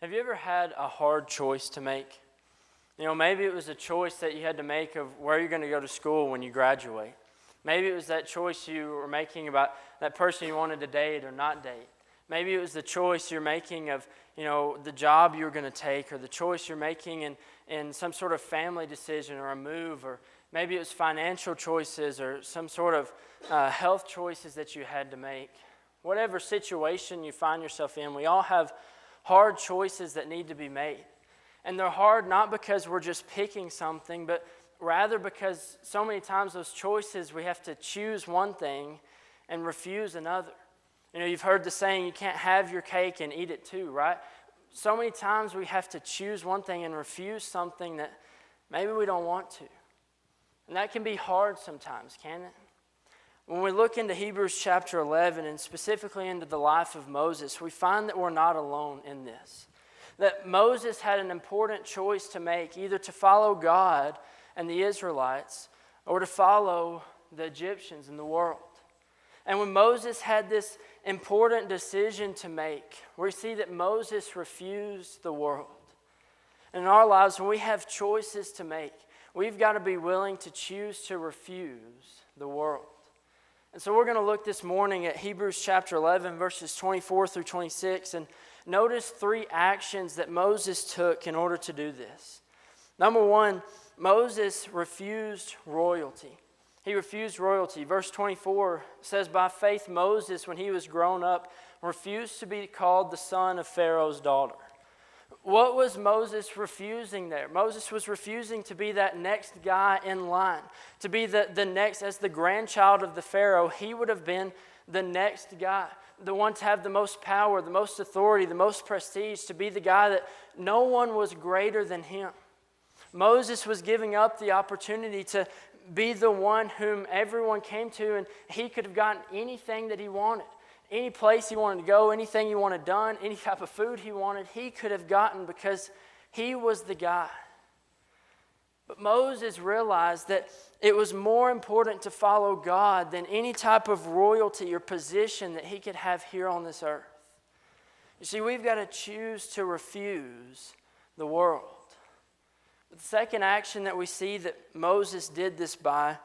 Have you ever had a hard choice to make? Maybe it was a choice that you had to make of where you're going to go to school when you graduate. Maybe it was that choice you were making about that person you wanted to date or not date. Maybe it was the choice you're making of, the job you were going to take, or the choice you're making in some sort of family decision or a move, or maybe it was financial choices or some sort of health choices that you had to make. Whatever situation you find yourself in, we all have hard choices that need to be made. And they're hard not because we're just picking something, but rather because so many times those choices, we have to choose one thing and refuse another. You've heard the saying, you can't have your cake and eat it too, right? So many times we have to choose one thing and refuse something that maybe we don't want to. And that can be hard sometimes, can't it? When we look into Hebrews chapter 11 and specifically into the life of Moses, we find that we're not alone in this. That Moses had an important choice to make, either to follow God and the Israelites or to follow the Egyptians and the world. And when Moses had this important decision to make, we see that Moses refused the world. And in our lives, when we have choices to make, we've got to be willing to choose to refuse the world. And so we're going to look this morning at Hebrews chapter 11, verses 24 through 26, and notice three actions that Moses took in order to do this. Number one, Moses refused royalty. He refused royalty. Verse 24 says, by faith Moses, when he was grown up, refused to be called the son of Pharaoh's daughter. What was Moses refusing there? Moses was refusing to be that next guy in line, to be the next, as the grandchild of the Pharaoh, he would have been the next guy, the one to have the most power, the most authority, the most prestige, to be the guy that no one was greater than him. Moses was giving up the opportunity to be the one whom everyone came to, and he could have gotten anything that he wanted. Any place he wanted to go, anything he wanted done, any type of food he wanted, he could have gotten because he was the guy. But Moses realized that it was more important to follow God than any type of royalty or position that he could have here on this earth. You see, we've got to choose to refuse the world. But the second action that we see that Moses did this by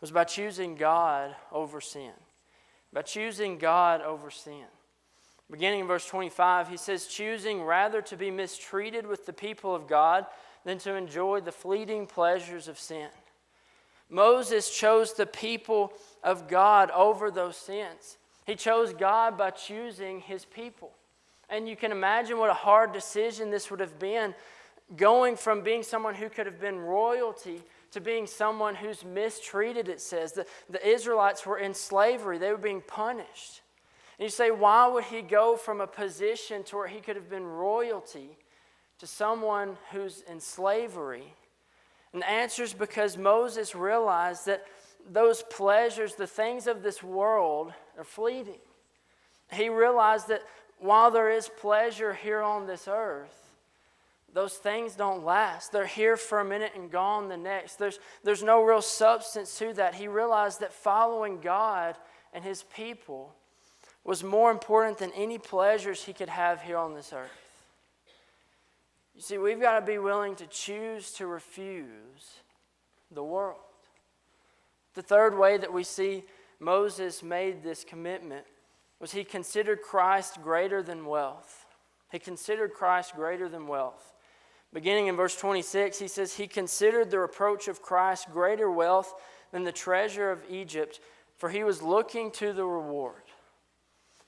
was by choosing God over sin. By choosing God over sin. Beginning in verse 25, he says, choosing rather to be mistreated with the people of God than to enjoy the fleeting pleasures of sin. Moses chose the people of God over those sins. He chose God by choosing his people. And you can imagine what a hard decision this would have been, going from being someone who could have been royalty to being someone who's mistreated, it says. The Israelites were in slavery. They were being punished. And you say, why would he go from a position to where he could have been royalty to someone who's in slavery? And the answer is because Moses realized that those pleasures, the things of this world, are fleeting. He realized that while there is pleasure here on this earth, those things don't last. They're here for a minute and gone the next. There's no real substance to that. He realized that following God and his people was more important than any pleasures he could have here on this earth. You see, we've got to be willing to choose to refuse the world. The third way that we see Moses made this commitment was he considered Christ greater than wealth. He considered Christ greater than wealth. Beginning in verse 26, he says, he considered the reproach of Christ greater wealth than the treasure of Egypt, for he was looking to the reward.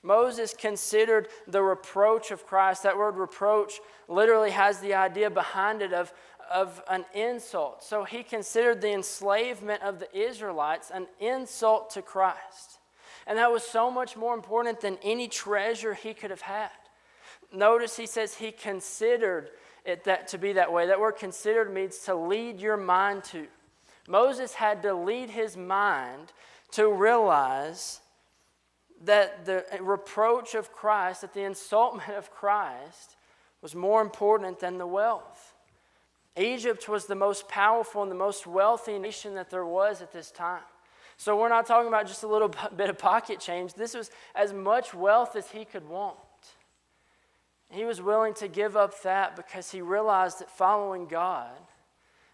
Moses considered the reproach of Christ. That word reproach literally has the idea behind it of an insult. So he considered the enslavement of the Israelites an insult to Christ. And that was so much more important than any treasure he could have had. Notice he says he considered it that to be that way. That word considered means to lead your mind to. Moses had to lead his mind to realize that the reproach of Christ, that the insultment of Christ was more important than the wealth. Egypt was the most powerful and the most wealthy nation that there was at this time. So we're not talking about just a little bit of pocket change. This was as much wealth as he could want. He was willing to give up that because he realized that following God,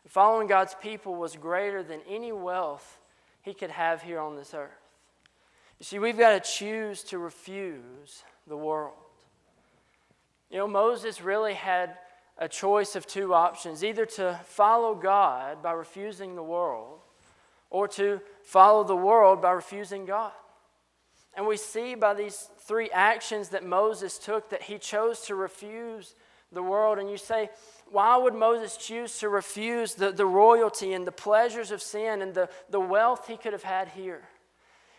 following God's people was greater than any wealth he could have here on this earth. You see, we've got to choose to refuse the world. You know, Moses really had a choice of two options, either to follow God by refusing the world or to follow the world by refusing God. And we see by these three actions that Moses took that he chose to refuse the world. And you say, why would Moses choose to refuse the royalty and the pleasures of sin and the wealth he could have had here?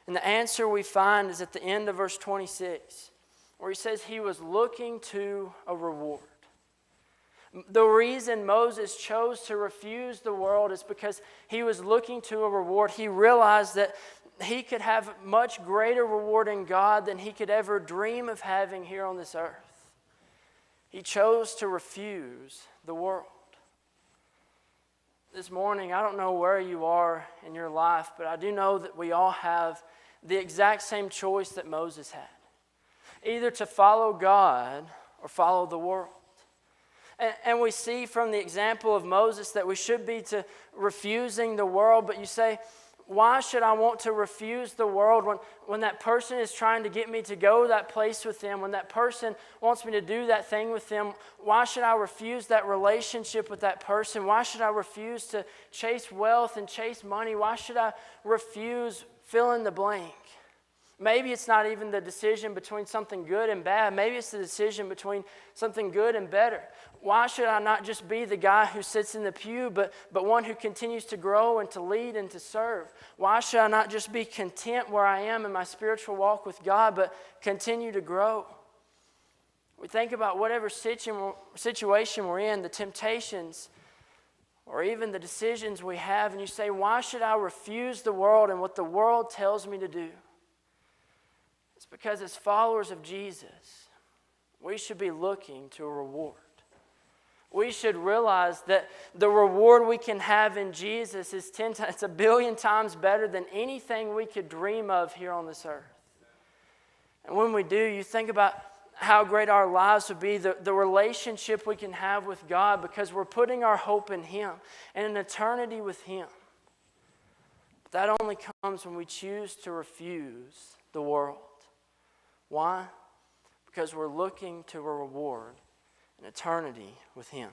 And the answer we find is at the end of verse 26, where he says he was looking to a reward. The reason Moses chose to refuse the world is because he was looking to a reward. He realized that he could have much greater reward in God than he could ever dream of having here on this earth. He chose to refuse the world. This morning, I don't know where you are in your life, but I do know that we all have the exact same choice that Moses had. Either to follow God or follow the world. And we see from the example of Moses that we should be to refusing the world, but you say, why should I want to refuse the world when that person is trying to get me to go that place with them, when that person wants me to do that thing with them? Why should I refuse that relationship with that person? Why should I refuse to chase wealth and chase money? Why should I refuse fill in the blank? Maybe it's not even the decision between something good and bad. Maybe it's the decision between something good and better. Why should I not just be the guy who sits in the pew, but one who continues to grow and to lead and to serve? Why should I not just be content where I am in my spiritual walk with God, but continue to grow? We think about whatever situation we're in, the temptations, or even the decisions we have, and you say, why should I refuse the world and what the world tells me to do? It's because as followers of Jesus, we should be looking to a reward. We should realize that the reward we can have in Jesus is 10 times, it's 1 billion times better than anything we could dream of here on this earth. And when we do, you think about how great our lives would be, the relationship we can have with God because we're putting our hope in Him and an eternity with Him. But that only comes when we choose to refuse the world. Why? Because we're looking to a reward, an eternity with Him.